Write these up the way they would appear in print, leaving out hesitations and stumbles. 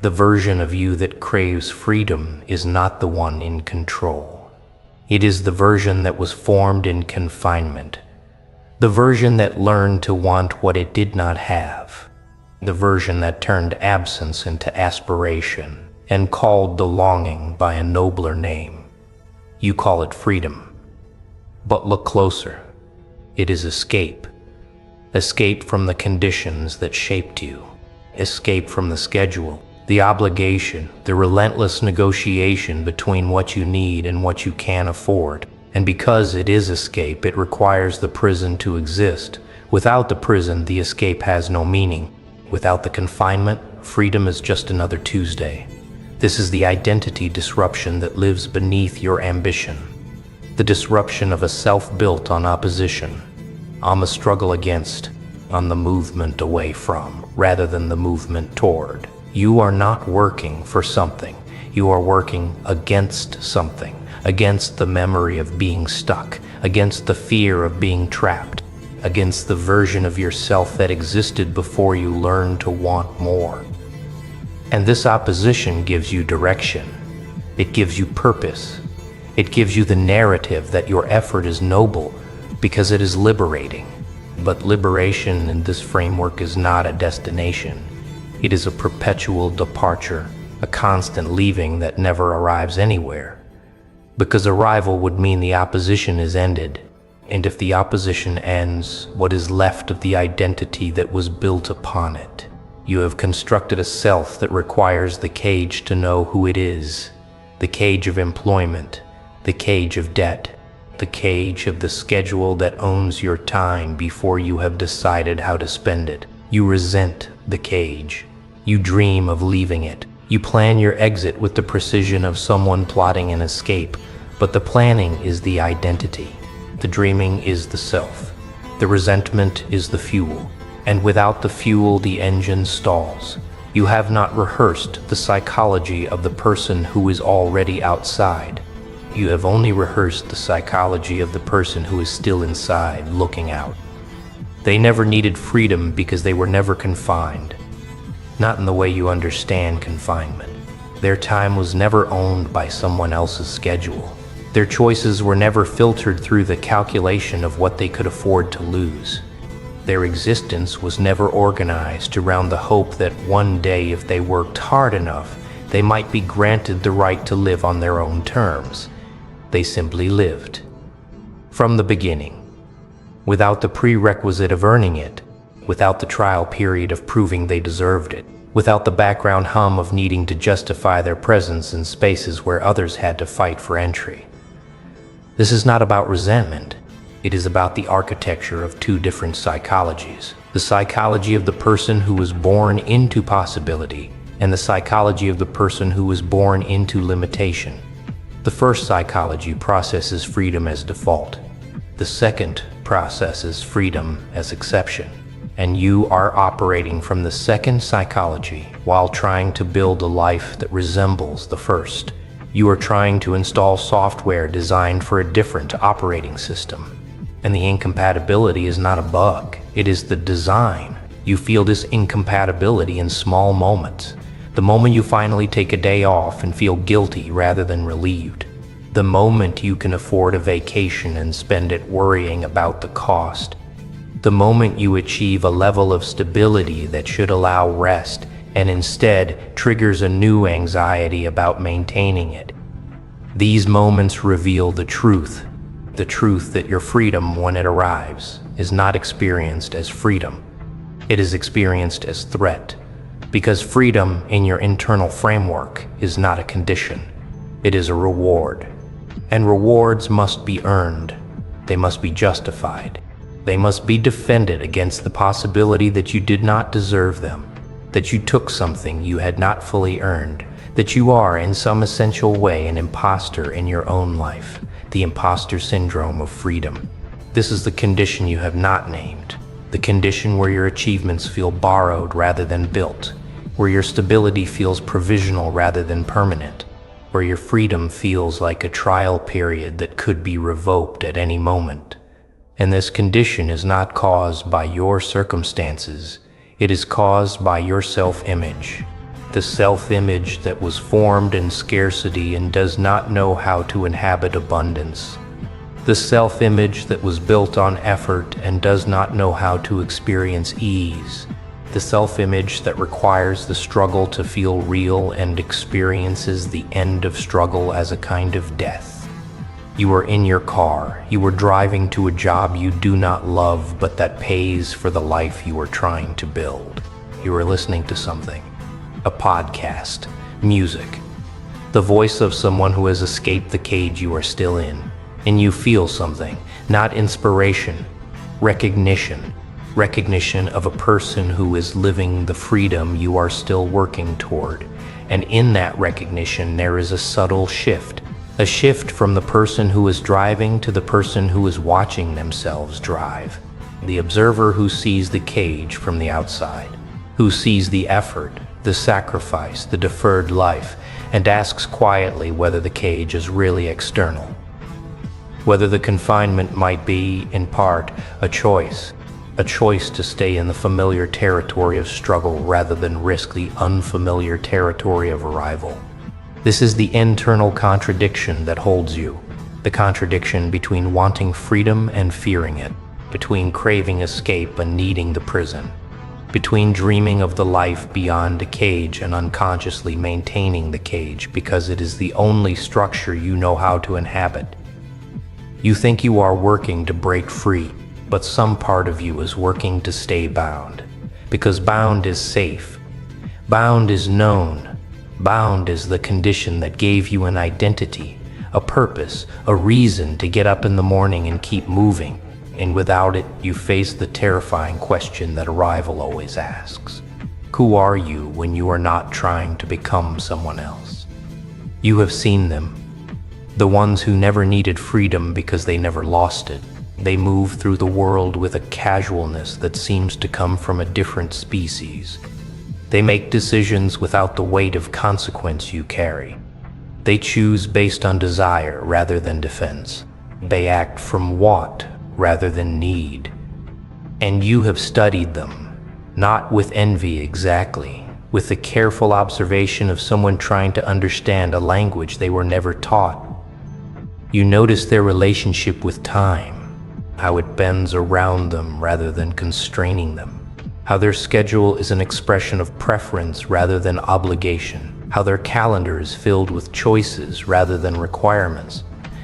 The version of you that craves freedom is not the one in control. It is the version that was formed in confinement, the version that learned to want what it did not have, the version that turned absence into aspiration and called the longing by a nobler name. You call it freedom. But look closer. It is escape. Escape from the conditions that shaped you. Escape from the schedule, the obligation, the relentless negotiation between what you need and what you can afford. And because it is escape, it requires the prison to exist. Without the prison, the escape has no meaning. Without the confinement, freedom is just another Tuesday. This is the identity disruption that lives beneath your ambition. The disruption of a self built on opposition, on the struggle against, on the movement away from, rather than the movement toward. You are not working for something. You are working against something, against the memory of being stuck, against the fear of being trapped, against the version of yourself that existed before you learned to want more. And this opposition gives you direction. It gives you purpose. It gives you the narrative that your effort is noble because it is liberating. But liberation in this framework is not a destination. It is a perpetual departure, a constant leaving that never arrives anywhere. Because arrival would mean the opposition is ended. And if the opposition ends, what is left of the identity that was built upon it? You have constructed a self that requires the cage to know who it is. The cage of employment, the cage of debt, the cage of the schedule that owns your time before you have decided how to spend it. You resent the cage. You dream of leaving it. You plan your exit with the precision of someone plotting an escape, but the planning is the identity. The dreaming is the self. The resentment is the fuel. And without the fuel, the engine stalls. You have not rehearsed the psychology of the person who is already outside. You have only rehearsed the psychology of the person who is still inside, looking out. They never needed freedom because they were never confined. Not in the way you understand confinement. Their time was never owned by someone else's schedule. Their choices were never filtered through the calculation of what they could afford to lose. Their existence was never organized around the hope that one day, if they worked hard enough, they might be granted the right to live on their own terms. They simply lived. From the beginning. Without the prerequisite of earning it. Without the trial period of proving they deserved it. Without the background hum of needing to justify their presence in spaces where others had to fight for entry. This is not about resentment. It is about the architecture of two different psychologies. The psychology of the person who was born into possibility, and the psychology of the person who was born into limitation. The first psychology processes freedom as default. The second processes freedom as exception. And you are operating from the second psychology while trying to build a life that resembles the first. You are trying to install software designed for a different operating system. And the incompatibility is not a bug, it is the design. You feel this incompatibility in small moments. The moment you finally take a day off and feel guilty rather than relieved. The moment you can afford a vacation and spend it worrying about the cost. The moment you achieve a level of stability that should allow rest and instead triggers a new anxiety about maintaining it. These moments reveal the truth that your freedom, when it arrives, is not experienced as freedom. It is experienced as threat, because freedom in your internal framework is not a condition. It is a reward, and rewards must be earned. They must be justified. They must be defended against the possibility that you did not deserve them, that you took something you had not fully earned, that you are in some essential way an imposter in your own life, the imposter syndrome of freedom. This is the condition you have not named, the condition where your achievements feel borrowed rather than built, where your stability feels provisional rather than permanent, where your freedom feels like a trial period that could be revoked at any moment. And this condition is not caused by your circumstances, it is caused by your self-image. the self-image that was formed in scarcity and does not know how to inhabit abundance, the self-image that was built on effort and does not know how to experience ease, the self-image that requires the struggle to feel real and experiences the end of struggle as a kind of death. You are in your car, you are driving to a job you do not love but that pays for the life you are trying to build. You are listening to something, a podcast, music, the voice of someone who has escaped the cage you are still in, and you feel something, not inspiration, recognition of a person who is living the freedom you are still working toward. And in that recognition there is a subtle shift, a shift from the person who is driving to the person who is watching themselves drive, the observer who sees the cage from the outside, who sees the effort, the sacrifice, the deferred life, and asks quietly whether the cage is really external, whether the confinement might be, in part, a choice to stay in the familiar territory of struggle rather than risk the unfamiliar territory of arrival. This is the internal contradiction that holds you, the contradiction between wanting freedom and fearing it, between craving escape and needing the prison, between dreaming of the life beyond a cage and unconsciously maintaining the cage because it is the only structure you know how to inhabit. You think you are working to break free, but some part of you is working to stay bound, because bound is safe, bound is known, bound is the condition that gave you an identity, a purpose, a reason to get up in the morning and keep moving, and without it you face the terrifying question that arrival always asks. Who are you when you are not trying to become someone else? You have seen them, the ones who never needed freedom because they never lost it. They move through the world with a casualness that seems to come from a different species. They make decisions without the weight of consequence you carry. They choose based on desire rather than defense. They act from want rather than need. And you have studied them, not with envy exactly, with the careful observation of someone trying to understand a language they were never taught. You notice their relationship with time, how it bends around them rather than constraining them, how their schedule is an expression of preference rather than obligation, how their calendar is filled with choices rather than requirements.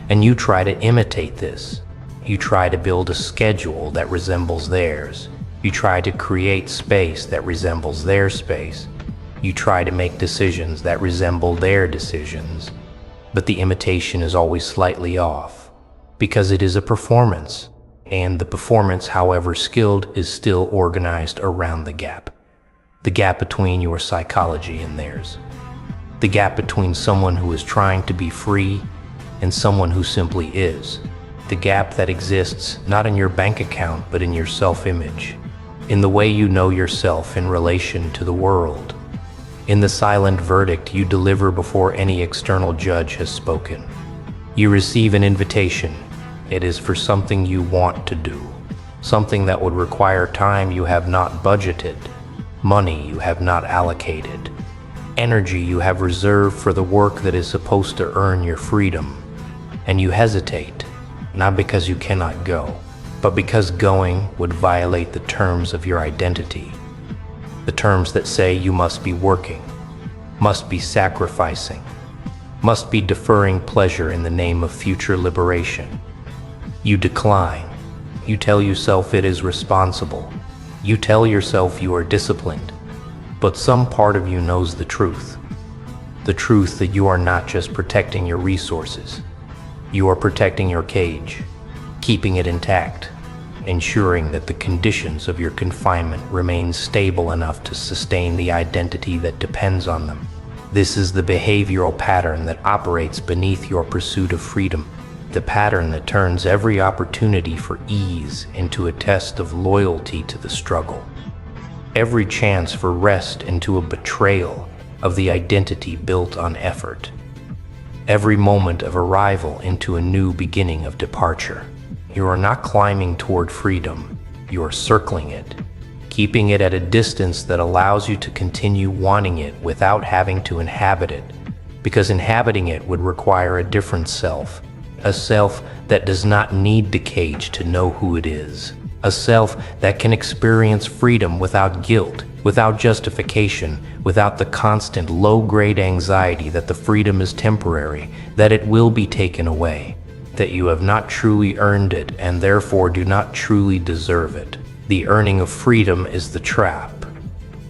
And you try to imitate this. You try to build a schedule that resembles theirs. You try to create space that resembles their space. You try to make decisions that resemble their decisions. But the imitation is always slightly off, because it is a performance. And the performance, however skilled, is still organized around the gap between your psychology and theirs, the gap between someone who is trying to be free and someone who simply is, the gap that exists not in your bank account but in your self-image, in the way you know yourself in relation to the world, in the silent verdict you deliver before any external judge has spoken. You receive an invitation. It is for something you want to do, something that would require time you have not budgeted, money you have not allocated, energy you have reserved for the work that is supposed to earn your freedom. And you hesitate, not because you cannot go, but because going would violate the terms of your identity, the terms that say you must be working, must be sacrificing, must be deferring pleasure in the name of future liberation. You decline. You tell yourself it is responsible. You tell yourself you are disciplined. But some part of you knows the truth that you are not just protecting your resources. You are protecting your cage, keeping it intact, ensuring that the conditions of your confinement remain stable enough to sustain the identity that depends on them. This is the behavioral pattern that operates beneath your pursuit of freedom. The pattern that turns every opportunity for ease into a test of loyalty to the struggle, every chance for rest into a betrayal of the identity built on effort, every moment of arrival into a new beginning of departure. You are not climbing toward freedom, you are circling it, keeping it at a distance that allows you to continue wanting it without having to inhabit it, because inhabiting it would require a different self, a self that does not need the cage to know who it is, a self that can experience freedom without guilt, without justification, without the constant low-grade anxiety that the freedom is temporary, that it will be taken away, that you have not truly earned it and therefore do not truly deserve it. The earning of freedom is the trap,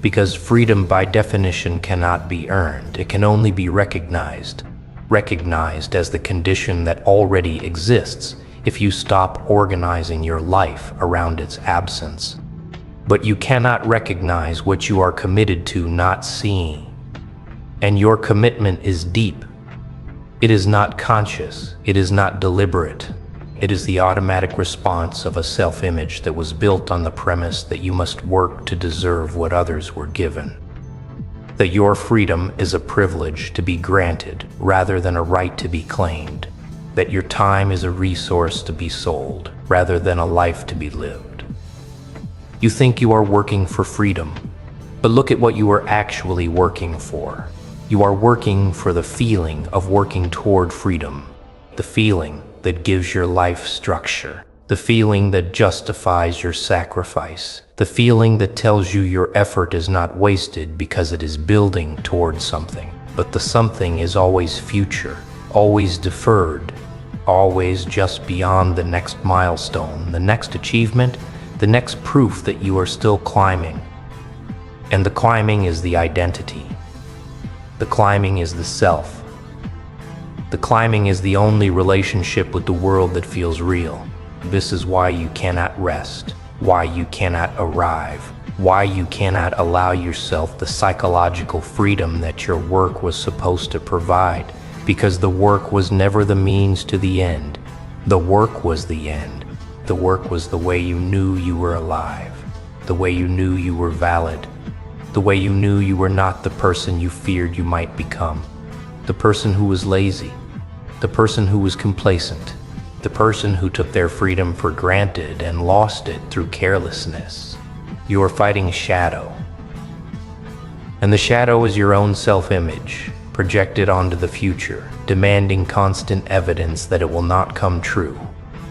because freedom by definition cannot be earned. It can only be recognized as the condition that already exists if you stop organizing your life around its absence. But you cannot recognize what you are committed to not seeing. And your commitment is deep. It is not conscious. It is not deliberate. It is the automatic response of a self-image that was built on the premise that you must work to deserve what others were given. That your freedom is a privilege to be granted rather than a right to be claimed. That your time is a resource to be sold rather than a life to be lived. You think you are working for freedom, but look at what you are actually working for. You are working for the feeling of working toward freedom, the feeling that gives your life structure, the feeling that justifies your sacrifice, the feeling that tells you your effort is not wasted because it is building toward something, but the something is always future, always deferred, always just beyond the next milestone, the next achievement, the next proof that you are still climbing. And the climbing is the identity. The climbing is the self. The climbing is the only relationship with the world that feels real. This is why you cannot rest, why you cannot arrive, why you cannot allow yourself the psychological freedom that your work was supposed to provide, because the work was never the means to the end. The work was the end. The work was the way you knew you were alive, the way you knew you were valid, the way you knew you were not the person you feared you might become, the person who was lazy, the person who was complacent, the person who took their freedom for granted and lost it through carelessness. You are fighting a shadow. And the shadow is your own self-image, projected onto the future, demanding constant evidence that it will not come true.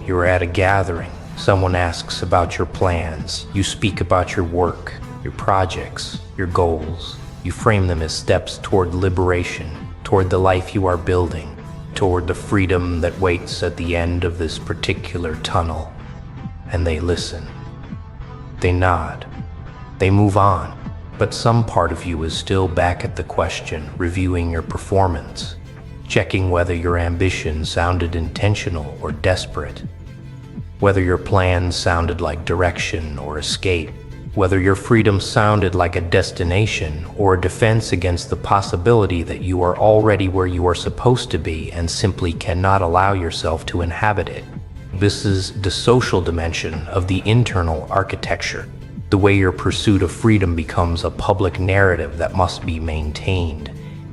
You are at a gathering. Someone asks about your plans. You speak about your work, your projects, your goals. You frame them as steps toward liberation, toward the life you are building, toward the freedom that waits at the end of this particular tunnel. And they listen. They nod. They move on. But some part of you is still back at the question, reviewing your performance, checking whether your ambition sounded intentional or desperate, whether your plans sounded like direction or escape, whether your freedom sounded like a destination or a defense against the possibility that you are already where you are supposed to be and simply cannot allow yourself to inhabit it. This is the social dimension of the internal architecture, the way your pursuit of freedom becomes a public narrative that must be maintained,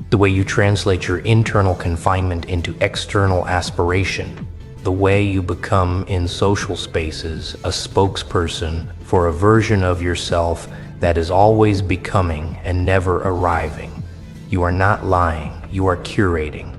the way you translate your internal confinement into external aspiration, the way you become in social spaces a spokesperson for a version of yourself that is always becoming and never arriving. You are not lying, you are curating,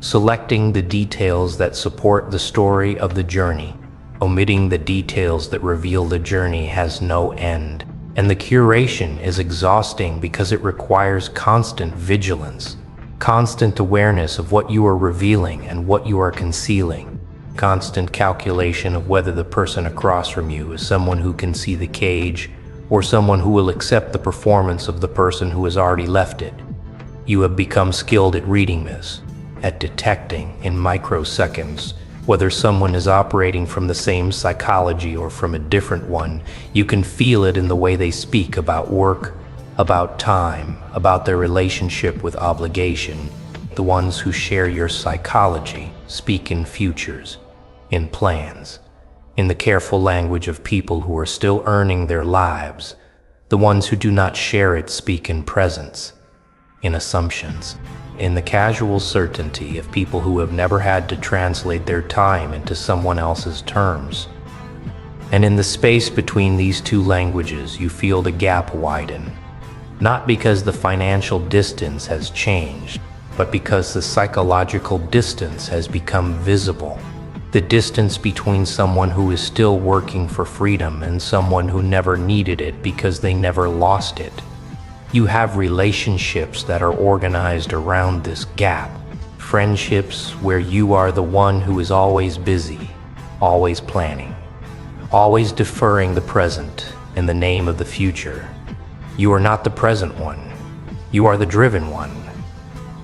selecting the details that support the story of the journey, omitting the details that reveal the journey has no end. And the curation is exhausting because it requires constant vigilance, constant awareness of what you are revealing and what you are concealing, constant calculation of whether the person across from you is someone who can see the cage or someone who will accept the performance of the person who has already left it. You have become skilled at reading this, at detecting in microseconds whether someone is operating from the same psychology or from a different one. You can feel it in the way they speak about work, about time, about their relationship with obligation. The ones who share your psychology speak in futures, in plans, in the careful language of people who are still earning their lives. The ones who do not share it speak in presence, in assumptions, in the casual certainty of people who have never had to translate their time into someone else's terms. And in the space between these two languages, you feel the gap widen. Not because the financial distance has changed, but because the psychological distance has become visible. The distance between someone who is still working for freedom and someone who never needed it because they never lost it. You have relationships that are organized around this gap. Friendships where you are the one who is always busy, always planning, always deferring the present in the name of the future. You are not the present one. You are the driven one,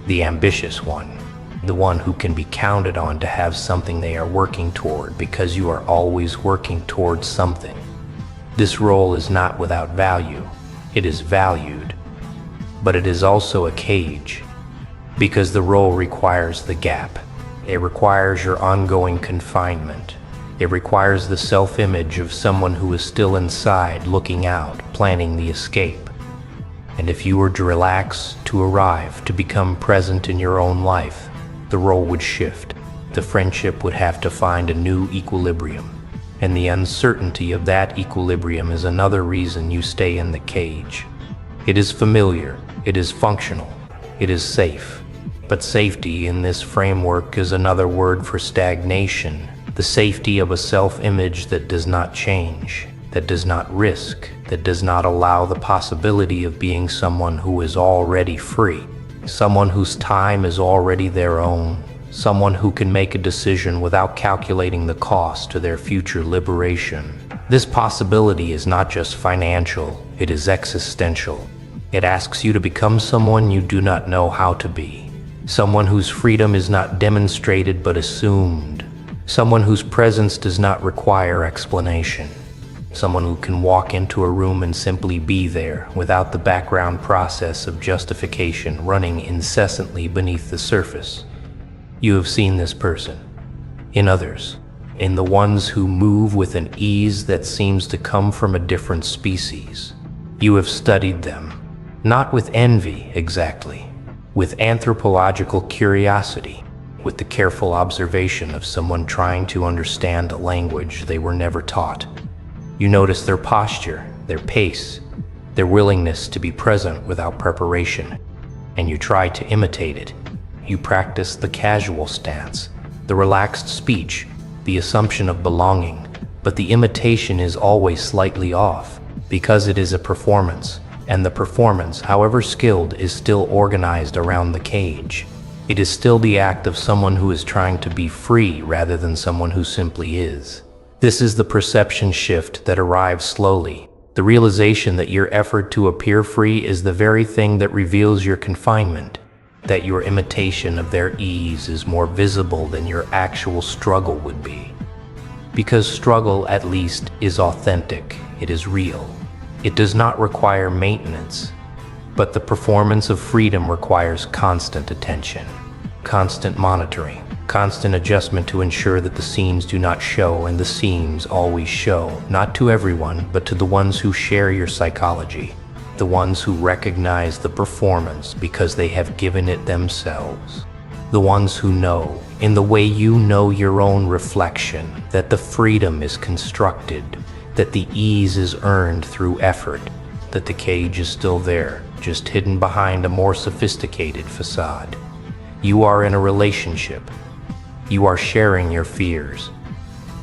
the ambitious one, the one who can be counted on to have something they are working toward because you are always working towards something. This role is not without value. It is valued, but it is also a cage because the role requires the gap. It requires your ongoing confinement. It requires the self-image of someone who is still inside, looking out, planning the escape. And if you were to relax, to arrive, to become present in your own life, the role would shift. The friendship would have to find a new equilibrium. And the uncertainty of that equilibrium is another reason you stay in the cage. It is familiar, it is functional, it is safe. But safety in this framework is another word for stagnation. The safety of a self-image that does not change, that does not risk, that does not allow the possibility of being someone who is already free, someone whose time is already their own, someone who can make a decision without calculating the cost to their future liberation. This possibility is not just financial, it is existential. It asks you to become someone you do not know how to be, someone whose freedom is not demonstrated but assumed, someone whose presence does not require explanation, someone who can walk into a room and simply be there without the background process of justification running incessantly beneath the surface. You have seen this person in others, in the ones who move with an ease that seems to come from a different species. You have studied them, not with envy exactly, with anthropological curiosity, with the careful observation of someone trying to understand a language they were never taught. You notice their posture, their pace, their willingness to be present without preparation, and you try to imitate it. You practice the casual stance, the relaxed speech, the assumption of belonging, but the imitation is always slightly off because it is a performance, and the performance, however skilled, is still organized around the cage. It is still the act of someone who is trying to be free rather than someone who simply is. This is the perception shift that arrives slowly, the realization that your effort to appear free is the very thing that reveals your confinement, that your imitation of their ease is more visible than your actual struggle would be. Because struggle, at least, is authentic, it is real. It does not require maintenance, but the performance of freedom requires constant attention, constant monitoring, constant adjustment to ensure that the seams do not show and the seams always show, not to everyone, but to the ones who share your psychology, the ones who recognize the performance because they have given it themselves, the ones who know, in the way you know your own reflection, that the freedom is constructed, that the ease is earned through effort, that the cage is still there, just hidden behind a more sophisticated facade. You are in a relationship. You are sharing your fears,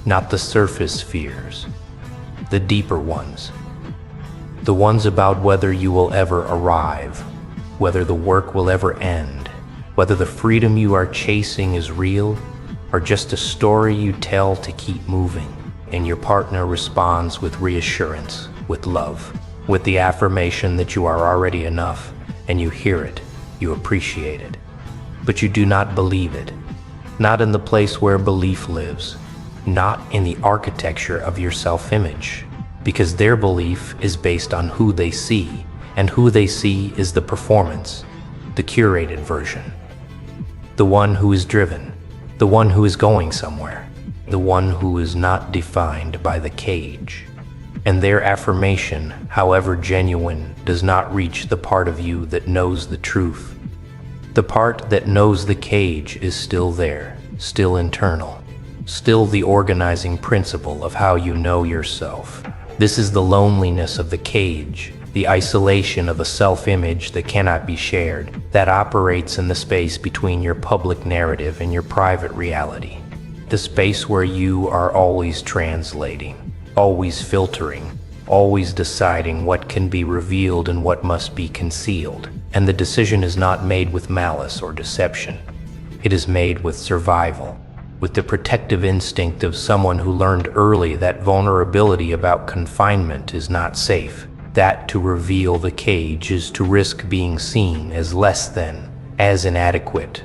not the surface fears, the deeper ones. The ones about whether you will ever arrive, whether the work will ever end, whether the freedom you are chasing is real or just a story you tell to keep moving. And your partner responds with reassurance, with love, with the affirmation that you are already enough, and you hear it, you appreciate it. But you do not believe it, not in the place where belief lives, not in the architecture of your self-image, because their belief is based on who they see, and who they see is the performance, the curated version, the one who is driven, the one who is going somewhere, the one who is not defined by the cage. And their affirmation, however genuine, does not reach the part of you that knows the truth. The part that knows the cage is still there, still internal. still the organizing principle of how you know yourself. This is the loneliness of the cage, the isolation of a self-image that cannot be shared, that operates in the space between your public narrative and your private reality. The space where you are always translating, always filtering, always deciding what can be revealed and what must be concealed. And the decision is not made with malice or deception. It is made with survival, with the protective instinct of someone who learned early that vulnerability about confinement is not safe, that to reveal the cage is to risk being seen as less than, as inadequate,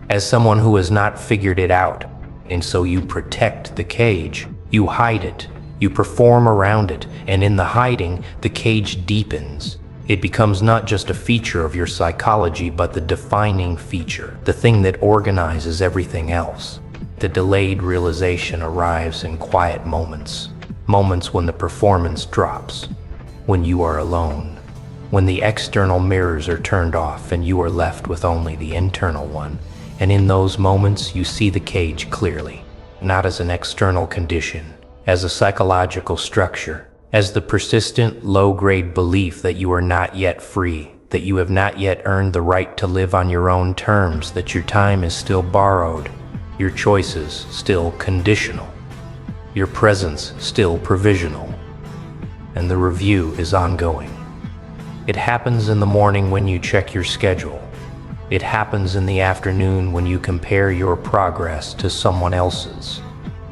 as someone who has not figured it out. And so you protect the cage, you hide it, you perform around it, and in the hiding, the cage deepens. It becomes not just a feature of your psychology, but the defining feature, the thing that organizes everything else. The delayed realization arrives in quiet moments, moments when the performance drops, when you are alone, when the external mirrors are turned off and you are left with only the internal one. And in those moments, you see the cage clearly, not as an external condition, as a psychological structure, as the persistent, low-grade belief that you are not yet free, that you have not yet earned the right to live on your own terms, that your time is still borrowed, your choices still conditional, your presence still provisional, and the review is ongoing. It happens in the morning when you check your schedule. It happens in the afternoon when you compare your progress to someone else's.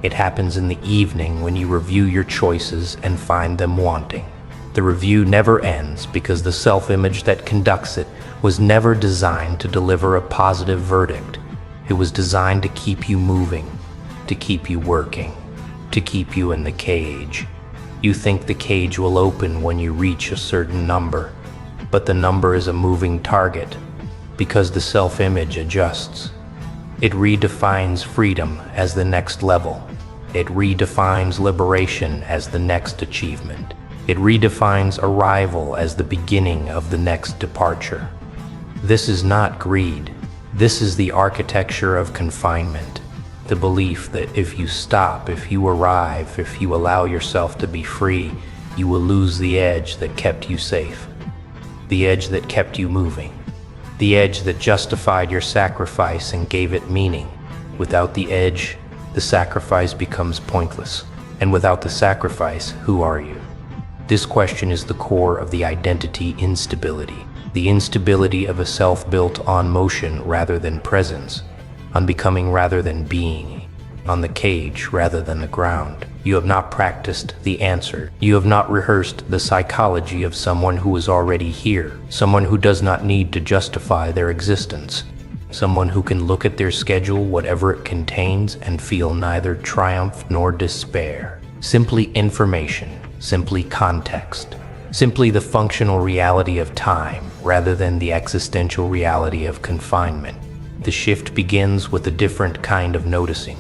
It happens in the evening when you review your choices and find them wanting. The review never ends because the self-image that conducts it was never designed to deliver a positive verdict. It was designed to keep you moving, to keep you working, to keep you in the cage. You think the cage will open when you reach a certain number, but the number is a moving target because the self-image adjusts. It redefines freedom as the next level. It redefines liberation as the next achievement. It redefines arrival as the beginning of the next departure. This is not greed. This is the architecture of confinement. The belief that if you stop, if you arrive, if you allow yourself to be free, you will lose the edge that kept you safe. The edge that kept you moving. The edge that justified your sacrifice and gave it meaning. Without the edge, the sacrifice becomes pointless. And without the sacrifice, who are you? This question is the core of the identity instability. The instability of a self built on motion rather than presence, on becoming rather than being, on the cage rather than the ground. You have not practiced the answer. You have not rehearsed the psychology of someone who is already here, someone who does not need to justify their existence, someone who can look at their schedule, whatever it contains, and feel neither triumph nor despair. Simply information, simply context, simply the functional reality of time rather than the existential reality of confinement. The shift begins with a different kind of noticing.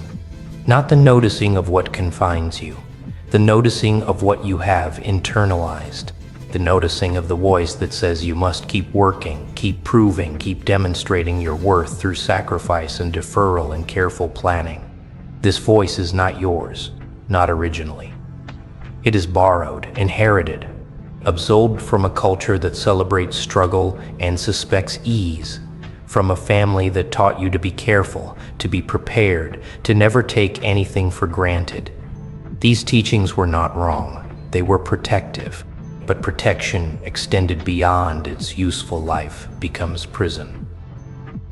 Not the noticing of what confines you, the noticing of what you have internalized, the noticing of the voice that says you must keep working, keep proving, keep demonstrating your worth through sacrifice and deferral and careful planning. This voice is not yours, not originally. It is borrowed, inherited, absorbed from a culture that celebrates struggle and suspects ease, from a family that taught you to be careful, to be prepared, to never take anything for granted. These teachings were not wrong. They were protective, but protection extended beyond its useful life becomes prison.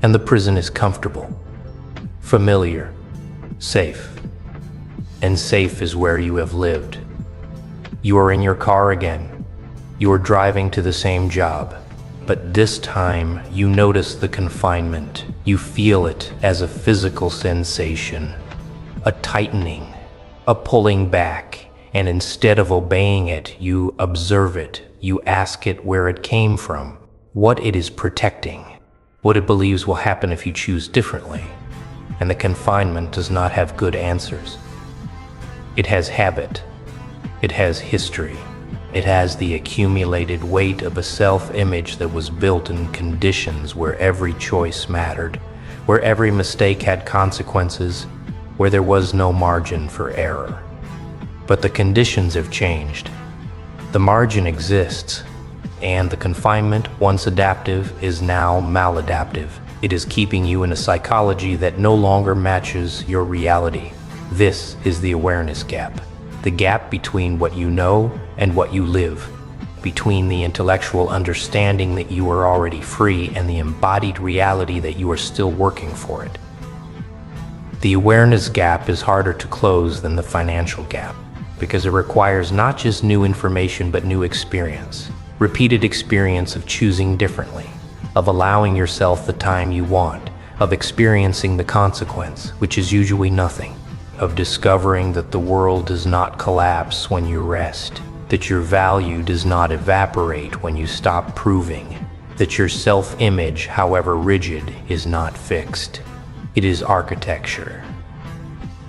And the prison is comfortable, familiar, safe. And safe is where you have lived. You are in your car again. You are driving to the same job. But this time, you notice the confinement. You feel it as a physical sensation, a tightening, a pulling back, and instead of obeying it, you observe it. You ask it where it came from, what it is protecting, what it believes will happen if you choose differently. And the confinement does not have good answers. It has habit. It has history. It has the accumulated weight of a self-image that was built in conditions where every choice mattered, where every mistake had consequences, where there was no margin for error. But the conditions have changed. The margin exists, and the confinement, once adaptive, is now maladaptive. It is keeping you in a psychology that no longer matches your reality. This is the awareness gap. The gap between what you know and what you live. Between the intellectual understanding that you are already free and the embodied reality that you are still working for it. The awareness gap is harder to close than the financial gap, because it requires not just new information but new experience. Repeated experience of choosing differently, of allowing yourself the time you want, of experiencing the consequence, which is usually nothing, of discovering that the world does not collapse when you rest, that your value does not evaporate when you stop proving, that your self-image, however rigid, is not fixed. It is architecture.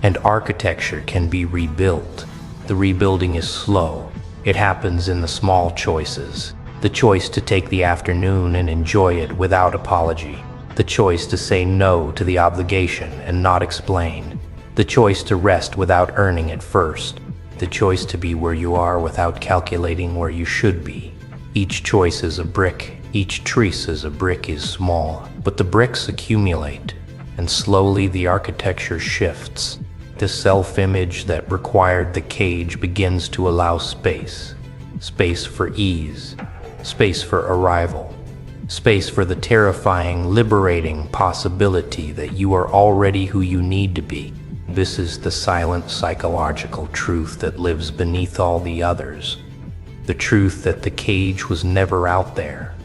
And architecture can be rebuilt. The rebuilding is slow. It happens in the small choices. The choice to take the afternoon and enjoy it without apology. The choice to say no to the obligation and not explain. The choice to rest without earning it first. The choice to be where you are without calculating where you should be. Each choice is a brick. Each trace as a brick is small, but the bricks accumulate, and slowly the architecture shifts. The self-image that required the cage begins to allow space. Space for ease. Space for arrival. Space for the terrifying, liberating possibility that you are already who you need to be. This is the silent psychological truth that lives beneath all the others. The truth that the cage was never out there.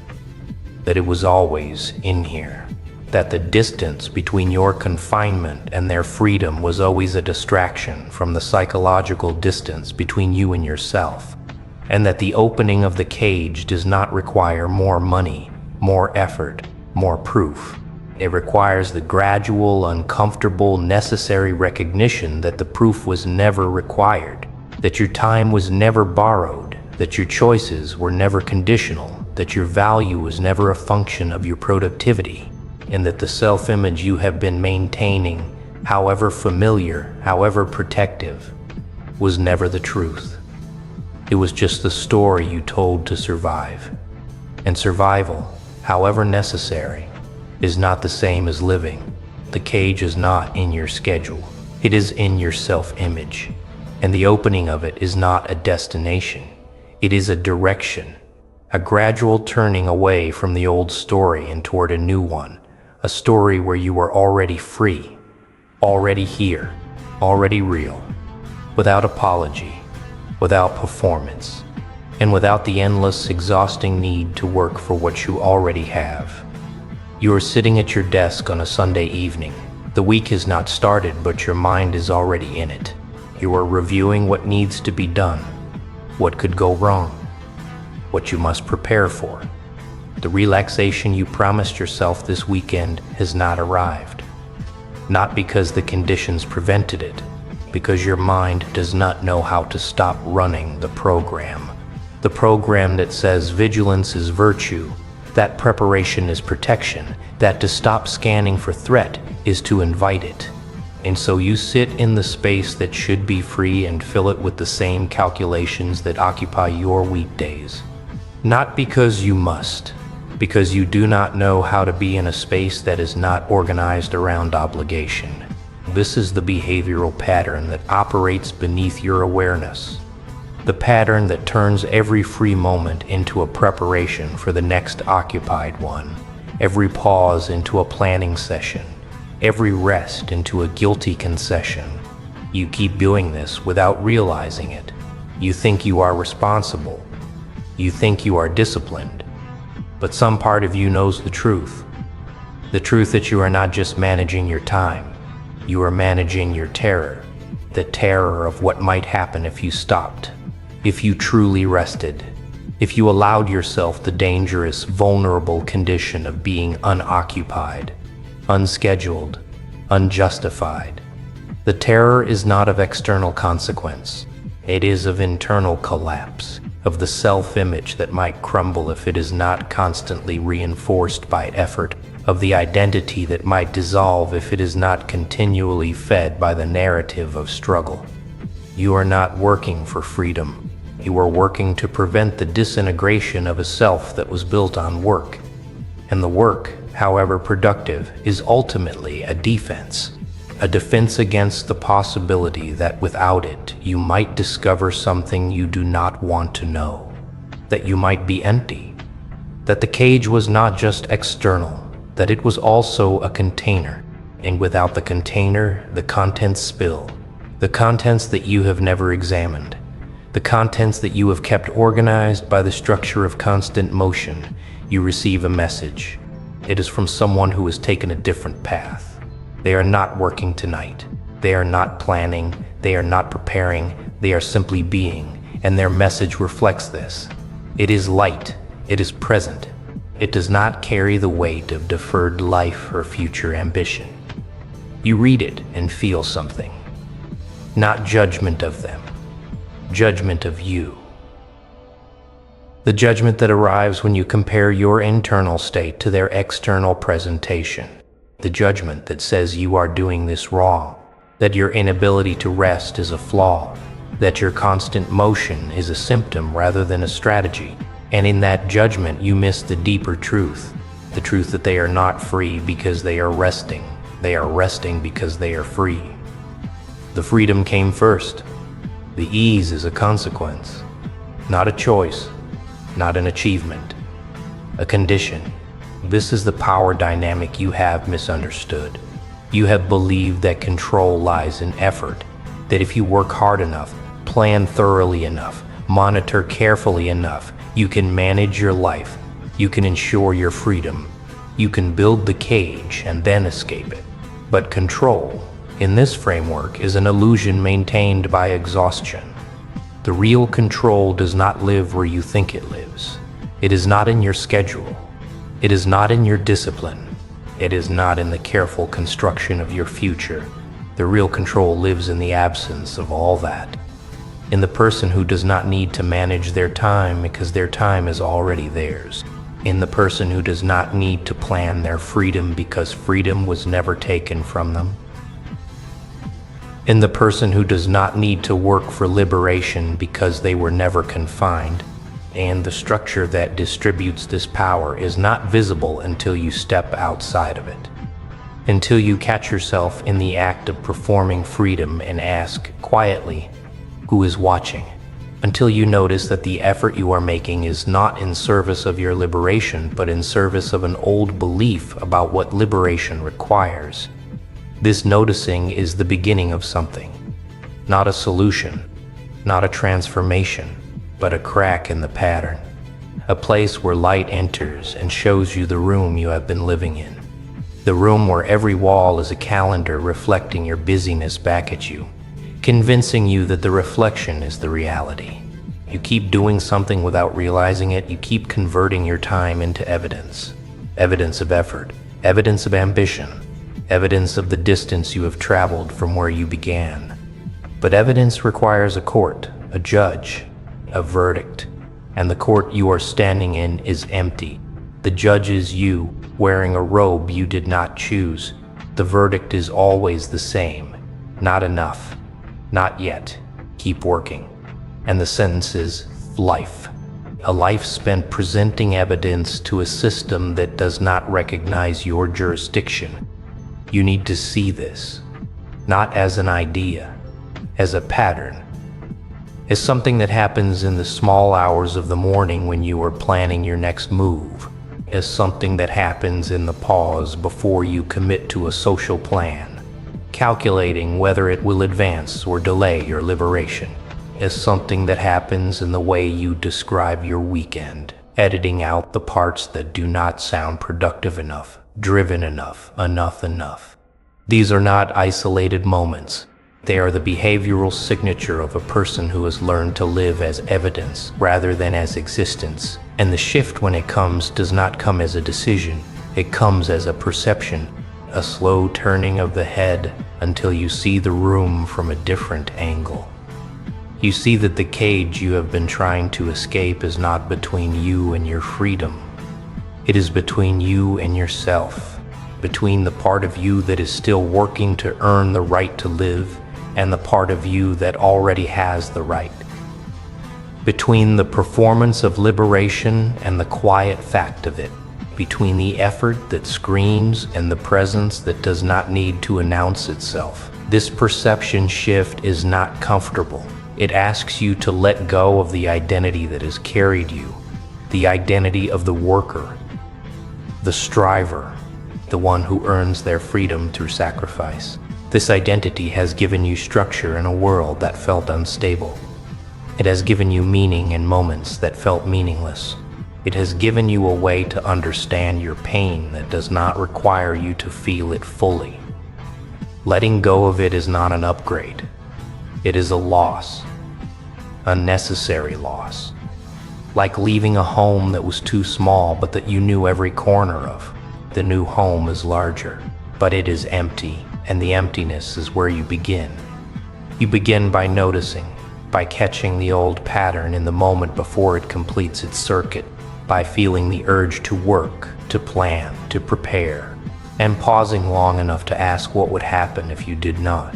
That it was always in here. That the distance between your confinement and their freedom was always a distraction from the psychological distance between you and yourself, and that the opening of the cage does not require more money, more effort, more proof. It requires the gradual, uncomfortable, necessary recognition that the proof was never required, that your time was never borrowed, that your choices were never conditional, that your value was never a function of your productivity, and that the self-image you have been maintaining, however familiar, however protective, was never the truth. It was just the story you told to survive. And survival, however necessary, is not the same as living. The cage is not in your schedule. It is in your self-image. And the opening of it is not a destination. It is a direction, a gradual turning away from the old story and toward a new one. A story where you are already free, already here, already real, without apology, without performance, and without the endless, exhausting need to work for what you already have. You are sitting at your desk on a Sunday evening. The week has not started, but your mind is already in it. You are reviewing what needs to be done, what could go wrong, what you must prepare for. The relaxation you promised yourself this weekend has not arrived. Not because the conditions prevented it, because your mind does not know how to stop running the program. The program that says vigilance is virtue, that preparation is protection, that to stop scanning for threat is to invite it. And so you sit in the space that should be free and fill it with the same calculations that occupy your weekdays. Not because you must, because you do not know how to be in a space that is not organized around obligation. This is the behavioral pattern that operates beneath your awareness. The pattern that turns every free moment into a preparation for the next occupied one, every pause into a planning session, every rest into a guilty concession. You keep doing this without realizing it. You think you are responsible. You think you are disciplined. But some part of you knows the truth that you are not just managing your time, you are managing your terror, the terror of what might happen if you stopped, if you truly rested, if you allowed yourself the dangerous, vulnerable condition of being unoccupied, unscheduled, unjustified. The terror is not of external consequence, it is of internal collapse. of the self-image that might crumble if it is not constantly reinforced by effort, of the identity that might dissolve if it is not continually fed by the narrative of struggle. You are not working for freedom. You are working to prevent the disintegration of a self that was built on work. And the work, however productive, is ultimately a defense against the possibility that without it, you might discover something you do not want to know, that you might be empty, that the cage was not just external, that it was also a container, and without the container, the contents spill, the contents that you have never examined, the contents that you have kept organized by the structure of constant motion. You receive a message. It is from someone who has taken a different path. They are not working tonight. They are not planning. They are not preparing. They are simply being, and their message reflects this. It is light. It is present. It does not carry the weight of deferred life or future ambition. You read it and feel something. Not judgment of them. Judgment of you. The judgment that arrives when you compare your internal state to their external presentation. The judgment that says you are doing this wrong, that your inability to rest is a flaw, that your constant motion is a symptom rather than a strategy. And in that judgment, you miss the deeper truth, the truth that they are not free because they are resting. They are resting because they are free. The freedom came first. The ease is a consequence, not a choice, not an achievement, a condition. This is the power dynamic you have misunderstood. You have believed that control lies in effort, that if you work hard enough, plan thoroughly enough, monitor carefully enough, you can manage your life, you can ensure your freedom, you can build the cage and then escape it. But control, in this framework, is an illusion maintained by exhaustion. The real control does not live where you think it lives. It is not in your schedule. It is not in your discipline. It is not in the careful construction of your future. The real control lives in the absence of all that. In the person who does not need to manage their time because their time is already theirs. In the person who does not need to plan their freedom because freedom was never taken from them. In the person who does not need to work for liberation because they were never confined. And the structure that distributes this power is not visible until you step outside of it. Until you catch yourself in the act of performing freedom and ask quietly, who is watching? Until you notice that the effort you are making is not in service of your liberation, but in service of an old belief about what liberation requires. This noticing is the beginning of something. Not a solution, not a transformation, but a crack in the pattern. A place where light enters and shows you the room you have been living in. The room where every wall is a calendar reflecting your busyness back at you, convincing you that the reflection is the reality. You keep doing something without realizing it. You keep converting your time into evidence. Evidence of effort, evidence of ambition, evidence of the distance you have traveled from where you began. But evidence requires a court, a judge, a verdict, and the court you are standing in is empty. The judge is you, wearing a robe you did not choose. The verdict is always the same. Not enough. Not yet. Keep working. And the sentence is life. A life spent presenting evidence to a system that does not recognize your jurisdiction. You need to see this, not as an idea, as a pattern, as something that happens in the small hours of the morning when you are planning your next move, as something that happens in the pause before you commit to a social plan, calculating whether it will advance or delay your liberation, as something that happens in the way you describe your weekend, editing out the parts that do not sound productive enough, driven enough. These are not isolated moments. They are the behavioral signature of a person who has learned to live as evidence rather than as existence. And the shift, when it comes, does not come as a decision. It comes as a perception, a slow turning of the head until you see the room from a different angle. You see that the cage you have been trying to escape is not between you and your freedom. It is between you and yourself, between the part of you that is still working to earn the right to live and the part of you that already has the right. Between the performance of liberation and the quiet fact of it. Between the effort that screams and the presence that does not need to announce itself. This perception shift is not comfortable. It asks you to let go of the identity that has carried you, the identity of the worker, the striver, the one who earns their freedom through sacrifice. This identity has given you structure in a world that felt unstable. It has given you meaning in moments that felt meaningless. It has given you a way to understand your pain that does not require you to feel it fully. Letting go of it is not an upgrade. It is a loss, a necessary loss. Like leaving a home that was too small but that you knew every corner of. The new home is larger, but it is empty, and the emptiness is where you begin. You begin by noticing, by catching the old pattern in the moment before it completes its circuit, by feeling the urge to work, to plan, to prepare, and pausing long enough to ask what would happen if you did not.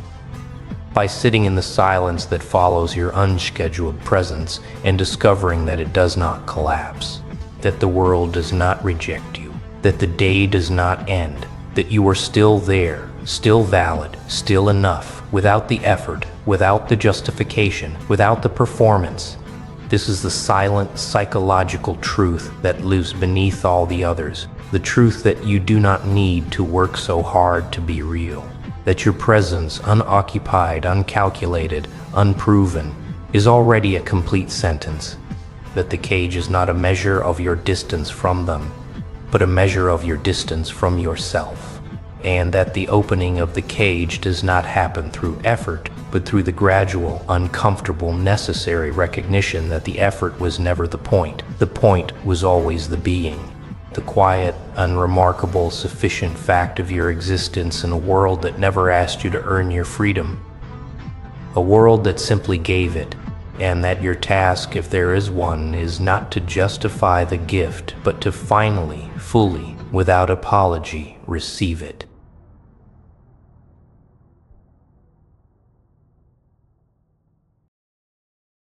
By sitting in the silence that follows your unscheduled presence and discovering that it does not collapse, that the world does not reject you, that the day does not end, that you are still there, still valid, still enough, without the effort, without the justification, without the performance. This is the silent psychological truth that lives beneath all the others, the truth that you do not need to work so hard to be real, that your presence, unoccupied, uncalculated, unproven, is already a complete sentence, that the cage is not a measure of your distance from them, but a measure of your distance from yourself, and that the opening of the cage does not happen through effort, but through the gradual, uncomfortable, necessary recognition that the effort was never the point. The point was always the being, the quiet, unremarkable, sufficient fact of your existence in a world that never asked you to earn your freedom, a world that simply gave it, and that your task, if there is one, is not to justify the gift, but to finally, fully, without apology, receive it.